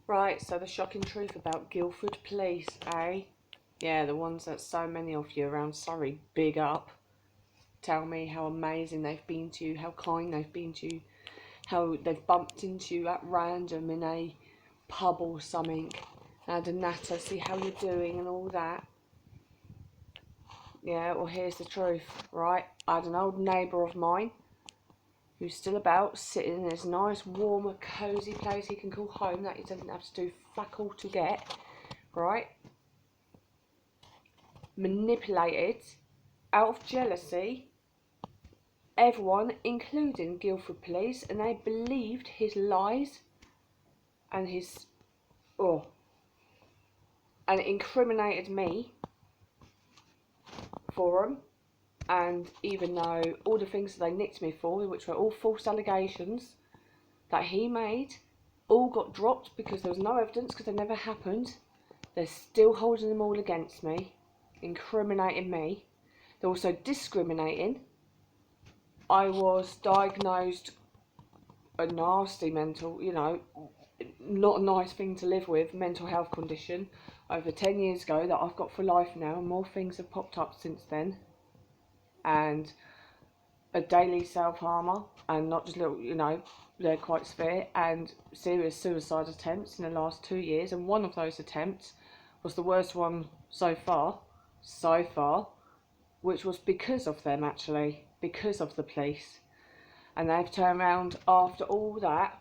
Right, so the shocking truth about Guildford police, eh? Yeah, the ones that so many of you around Surrey big up. Tell me how amazing they've been to you, how kind they've been to you, how they've bumped into you at random in a pub or something, had a natter, see how you're doing and all that. Yeah, well, here's the truth, right? I had an old neighbour of mine who's still about, sitting in this nice, warm, cosy place he can call home that he doesn't have to do fuck all to get, right? Manipulated, out of jealousy, everyone, including Guildford police, and they believed his lies and his, and incriminated me for them. And even though all the things that they nicked me for, which were all false allegations that he made, all got dropped because there was no evidence, because they never happened, they're still holding them all against me, incriminating me. They're also discriminating. I was diagnosed a nasty mental, not a nice thing to live with, mental health condition over 10 years ago that I've got for life now, and more things have popped up since then. And a daily self-harmer, and not just little, they're quite severe, and serious suicide attempts in the last 2 years, and one of those attempts was the worst one so far, which was because of them, actually, because of the police. And they've turned around after all that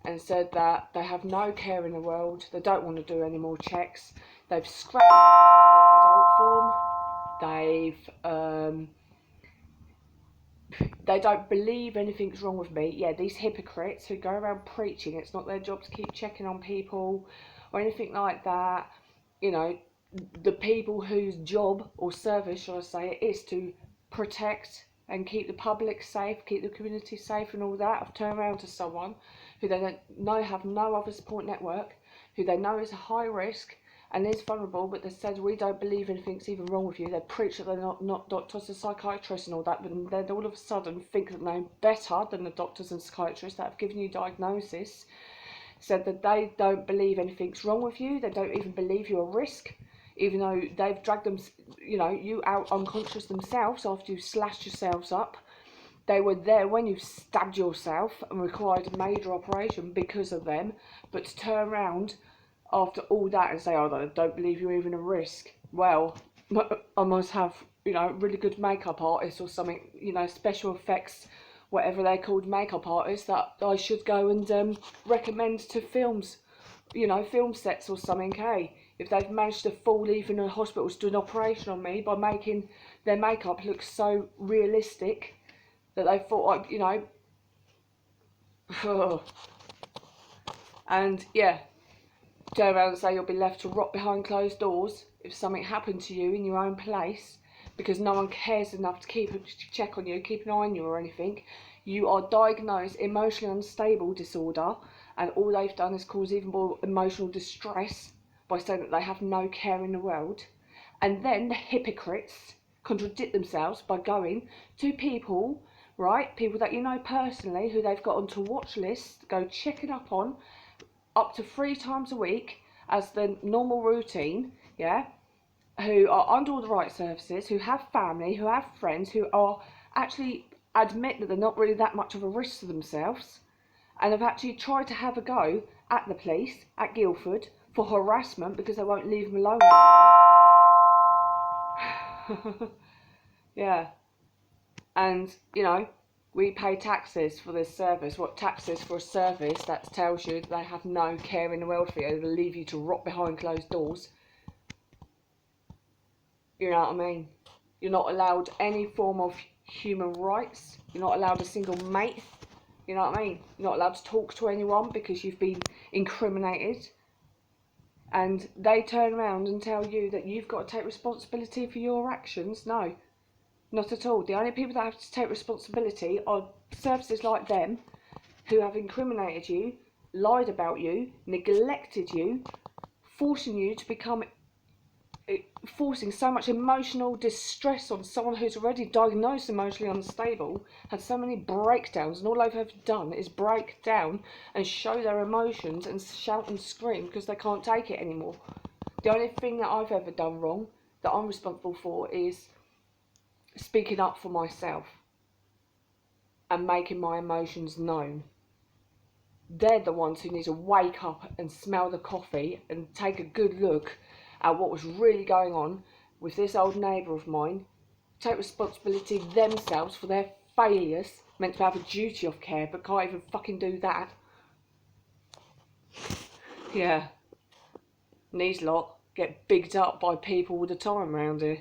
and said that they have no care in the world, they don't want to do any more checks, they've scrapped the adult form, they don't believe anything's wrong with me. Yeah, these hypocrites who go around preaching it's not their job to keep checking on people or anything like that. The people whose job or service, shall I say, it is to protect and keep the public safe, keep the community safe and all that, have turned around to someone who they don't know, have no other support network, who they know is a high risk and is vulnerable, but they said we don't believe anything's even wrong with you. They preach that they're not doctors and psychiatrists and all that, but then all of a sudden think that they're better than the doctors and psychiatrists that have given you diagnosis. Said that they don't believe anything's wrong with you, they don't even believe you're a risk, even though they've dragged them, you out unconscious themselves after you slashed yourselves up. They were there when you stabbed yourself and required a major operation because of them, but to turn around after all that and say, oh, I don't believe you're even a risk. Well, I must have, really good makeup artists or something, special effects, whatever they're called, makeup artists, that I should go and recommend to films, film sets or something, hey? If they've managed to fool even the hospitals to do an operation on me by making their makeup look so realistic that they thought, and yeah, turn around and say you'll be left to rot behind closed doors if something happened to you in your own place because no one cares enough to check on you, keep an eye on you or anything. You are diagnosed emotionally unstable disorder, and all they've done is cause even more emotional distress by saying that they have no care in the world. And then the hypocrites contradict themselves by going to people, right, people that you know personally, who they've got onto watch lists, go checking up on, up to 3 times a week as the normal routine, yeah, who are under all the right services, who have family, who have friends, who are actually admit that they're not really that much of a risk to themselves, and have actually tried to have a go at the police at Guildford for harassment because they won't leave them alone. Yeah, and we pay taxes for this service. What taxes for a service that tells you that they have no care in the world for you, they'll leave you to rot behind closed doors? You know what I mean? You're not allowed any form of human rights. You're not allowed a single mate. You know what I mean? You're not allowed to talk to anyone because you've been incriminated. And they turn around and tell you that you've got to take responsibility for your actions. No. Not at all. The only people that have to take responsibility are services like them who have incriminated you, lied about you, neglected you, forcing you to become forcing so much emotional distress on someone who's already diagnosed emotionally unstable, had so many breakdowns, and all they've ever done is break down and show their emotions and shout and scream because they can't take it anymore. The only thing that I've ever done wrong that I'm responsible for is speaking up for myself and making my emotions known. They're the ones who need to wake up and smell the coffee and take a good look at what was really going on with this old neighbour of mine, take responsibility themselves for their failures, meant to have a duty of care but can't even fucking do that. Yeah. And these lot get bigged up by people all the time around here.